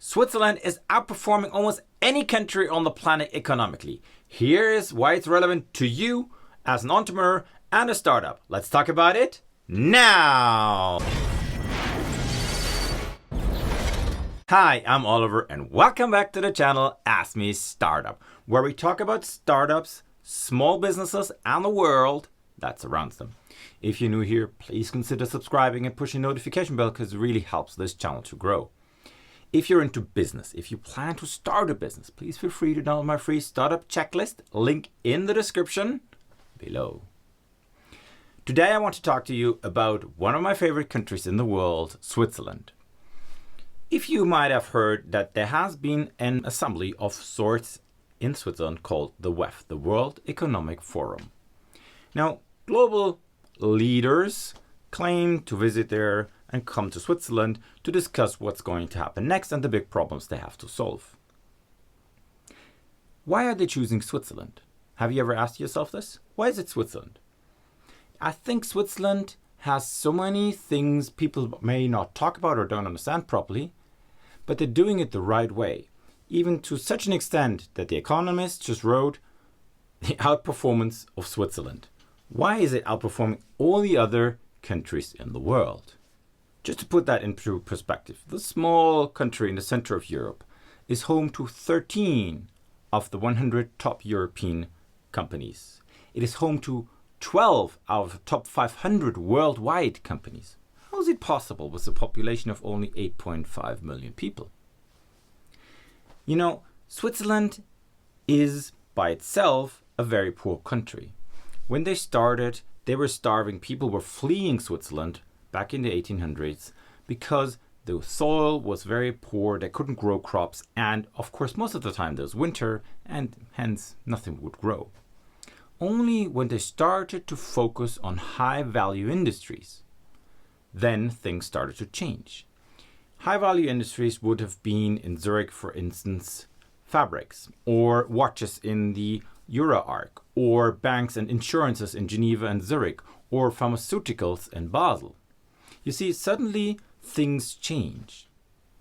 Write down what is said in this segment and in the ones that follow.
Switzerland is outperforming almost any country on the planet economically. Here is why it's relevant to you as an entrepreneur and a startup. Let's talk about it now. Hi, I'm Oliver and welcome back to the channel AskMeStartup, where we talk about startups, small businesses, and the world that surrounds them. If you're new here, please consider subscribing and pushing the notification bell because it really helps this channel to grow. If you're into business, if you plan to start a business, please feel free to download my free startup checklist, link in the description below. Today I want to talk to you about one of my favorite countries in the world, Switzerland. If you might have heard that there has been an assembly of sorts in Switzerland called the WEF, the World Economic Forum. Now, global leaders claim to visit there and come to Switzerland to discuss what's going to happen next and the big problems they have to solve. Why are they choosing Switzerland? Have you ever asked yourself this? Why is it Switzerland? I think Switzerland has so many things people may not talk about or don't understand properly, but they're doing it the right way, even to such an extent that the economist just wrote the outperformance of Switzerland. Why is it outperforming all the other countries in the world? Just to put that into perspective, the small country in the center of Europe is home to 13 of the 100 top European companies. It is home to 12 out of the top 500 worldwide companies. How is it possible with a population of only 8.5 million people? You know, Switzerland is by itself a very poor country. When they started, they were starving. People were fleeing Switzerland back in the 1800s because the soil was very poor, they couldn't grow crops, and of course most of the time there was winter and hence nothing would grow. Only when they started to focus on high value industries, then things started to change. High value industries would have been in Zurich, for instance, fabrics or watches in the Euro-Arc, or banks and insurances in Geneva and Zurich, or pharmaceuticals in Basel. You see, suddenly things change.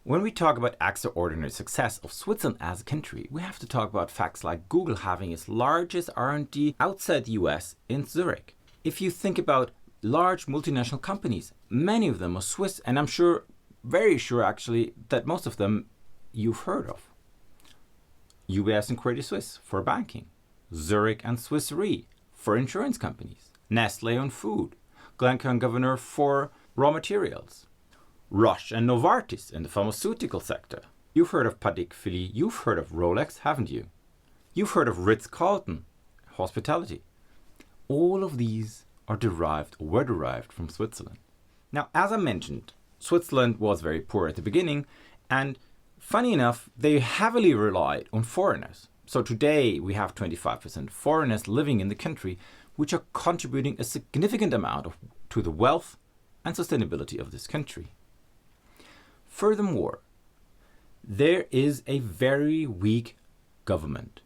When we talk about extraordinary success of Switzerland as a country, we have to talk about facts like Google having its largest R&D outside the US in Zurich. If you think about large multinational companies, many of them are Swiss, and I'm sure, very sure actually, that most of them you've heard of. UBS and Credit Suisse for banking, Zurich and Swiss Re for insurance companies, Nestle on food, Glencore and Governor for raw materials, Roche and Novartis in the pharmaceutical sector. You've heard of Patek Philippe, you've heard of Rolex, haven't you? You've heard of Ritz-Carlton, hospitality. All of these are derived or were derived from Switzerland. Now, as I mentioned, Switzerland was very poor at the beginning, and funny enough, they heavily relied on foreigners. So today we have 25% foreigners living in the country, which are contributing a significant amount to the wealth and sustainability of this country. Furthermore, there is a very weak government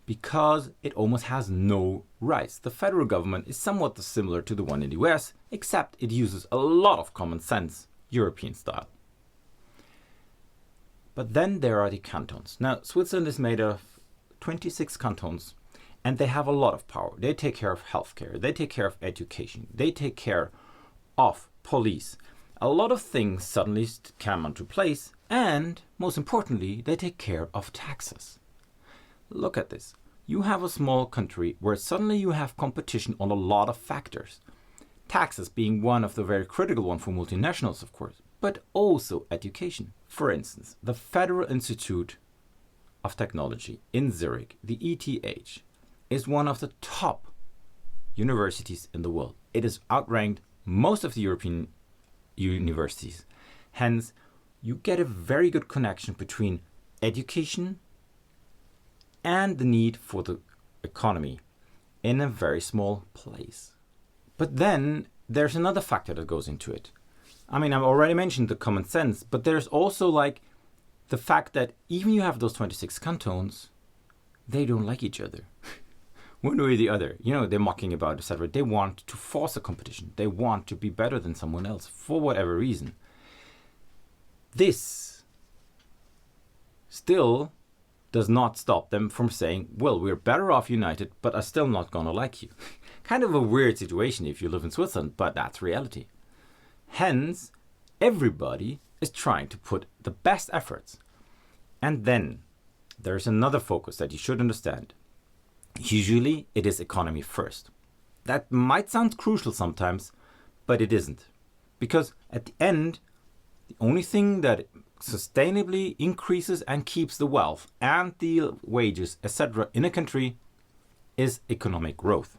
because it almost has no rights. The federal government is somewhat similar to the one in the US, except it uses a lot of common sense, European style. But then there are the cantons. Now, Switzerland is made of 26 cantons, and they have a lot of power. They take care of healthcare, they take care of education, they take care of police. A lot of things suddenly come into place, and most importantly, they take care of taxes. Look at this. You have a small country where suddenly you have competition on a lot of factors. Taxes being one of the very critical ones for multinationals, of course, but also education. For instance, the Federal Institute of Technology in Zurich, the ETH, is one of the top universities in the world. It is outranked most of the European universities. Hence, you get a very good connection between education and the need for the economy in a very small place. But then there's another factor that goes into it. I mean, I've already mentioned the common sense, but there's also like the fact that even you have those 26 cantons, they don't like each other. One way or the other, you know, they're mocking about, etc. They want to force a competition. They want to be better than someone else for whatever reason. This still does not stop them from saying, well, we're better off united, but are still not going to like you. Kind of a weird situation if you live in Switzerland, but that's reality. Hence, everybody is trying to put the best efforts. And then there's another focus that you should understand. Usually it is economy first. That might sound crucial sometimes, but it isn't. Because at the end, the only thing that sustainably increases and keeps the wealth and the wages, etc. in a country is economic growth.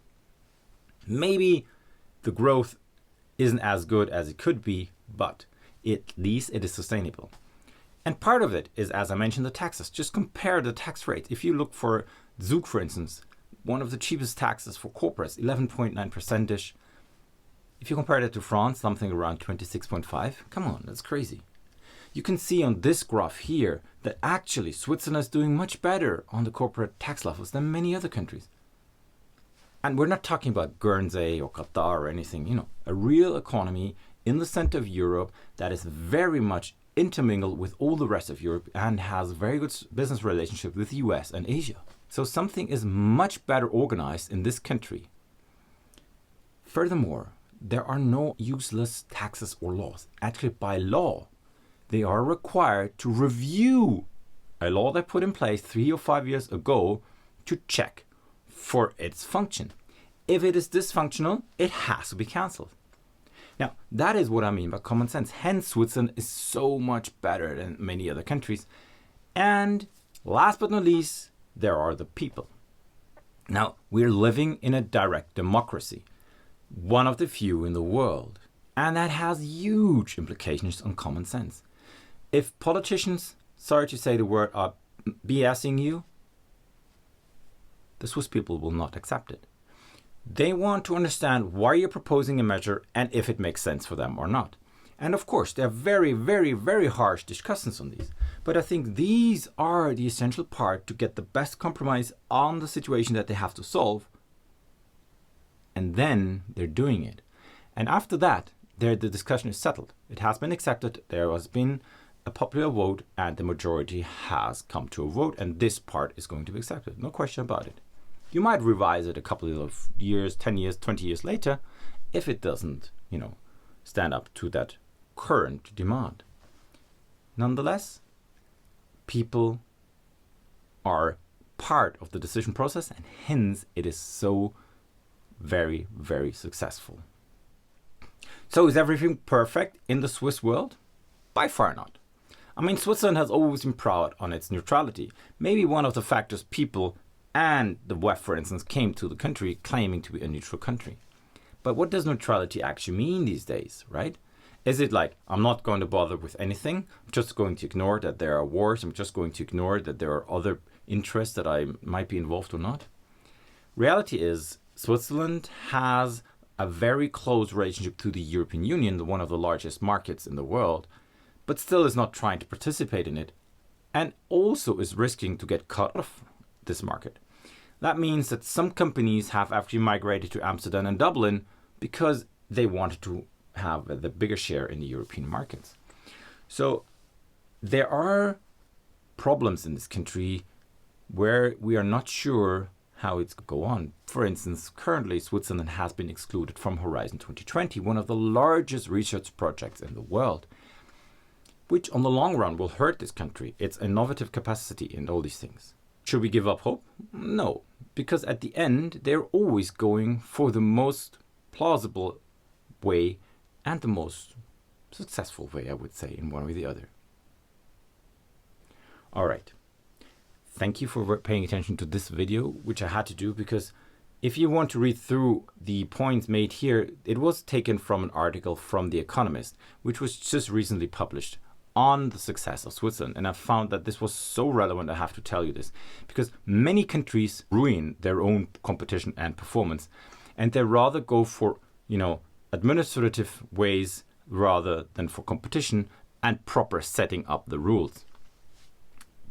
Maybe the growth isn't as good as it could be, but at least it is sustainable. And part of it is, as I mentioned, the taxes. Just compare the tax rates. If you look for Zug, for instance, one of the cheapest taxes for corporates, 11.9%. If you compare that to France, something around 26.5%. Come on, that's crazy. You can see on this graph here that actually Switzerland is doing much better on the corporate tax levels than many other countries. And we're not talking about Guernsey or Qatar or anything, a real economy in the center of Europe that is very much intermingled with all the rest of Europe and has very good business relationship with the US and Asia. So something is much better organized in this country. Furthermore, there are no useless taxes or laws. Actually, by law, they are required to review a law they put in place 3 or 5 years ago to check for its function. If it is dysfunctional, it has to be cancelled. Now, that is what I mean by common sense. Hence, Switzerland is so much better than many other countries. And last but not least, there are the people. Now, we're living in a direct democracy, one of the few in the world. And that has huge implications on common sense. If politicians, sorry to say the word, are BSing you, the Swiss people will not accept it. They want to understand why you're proposing a measure and if it makes sense for them or not. And of course, there are very, very, very harsh discussions on these. But I think these are the essential part to get the best compromise on the situation that they have to solve. And then they're doing it. And after that, the discussion is settled. It has been accepted. There has been a popular vote and the majority has come to a vote. And this part is going to be accepted. No question about it. You might revise it a couple of years, 10 years, 20 years later, if it doesn't, stand up to that current demand. Nonetheless, people are part of the decision process and hence it is so very, very successful. So is everything perfect in the Swiss world? By far not. I mean, Switzerland has always been proud on its neutrality. Maybe one of the factors people and the WEF, for instance, came to the country claiming to be a neutral country. But what does neutrality actually mean these days, right? Is it like, I'm not going to bother with anything, I'm just going to ignore that there are wars, I'm just going to ignore that there are other interests that I might be involved or not? Reality is, Switzerland has a very close relationship to the European Union, one of the largest markets in the world, but still is not trying to participate in it, and also is risking to get cut off this market. That means that some companies have actually migrated to Amsterdam and Dublin because they wanted to have the bigger share in the European markets. So there are problems in this country where we are not sure how it's going to go on. For instance, currently Switzerland has been excluded from Horizon 2020, one of the largest research projects in the world, which on the long run will hurt this country, its innovative capacity and all these things. Should we give up hope? No, because at the end, they're always going for the most plausible way and the most successful way, I would say, in one or the other. All right. Thank you for paying attention to this video, which I had to do because if you want to read through the points made here, it was taken from an article from The Economist, which was just recently published on the success of Switzerland. And I found that this was so relevant, I have to tell you this, because many countries ruin their own competition and performance, and they rather go for, administrative ways rather than for competition and proper setting up the rules.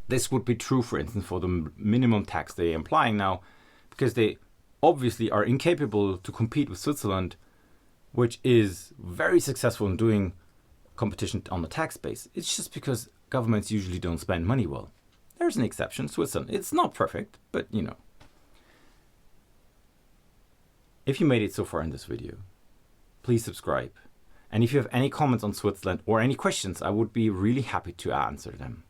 This would be true, for instance, for the minimum tax they're implying now, because they obviously are incapable to compete with Switzerland, which is very successful in doing competition on the tax base. It's just because governments usually don't spend money well. There's an exception, Switzerland. It's not perfect, but you know. If you made it so far in this video, please subscribe. And if you have any comments on Switzerland or any questions, I would be really happy to answer them.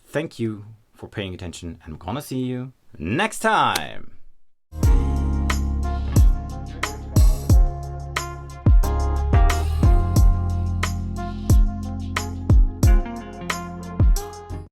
Thank you for paying attention, and I'm gonna see you next time.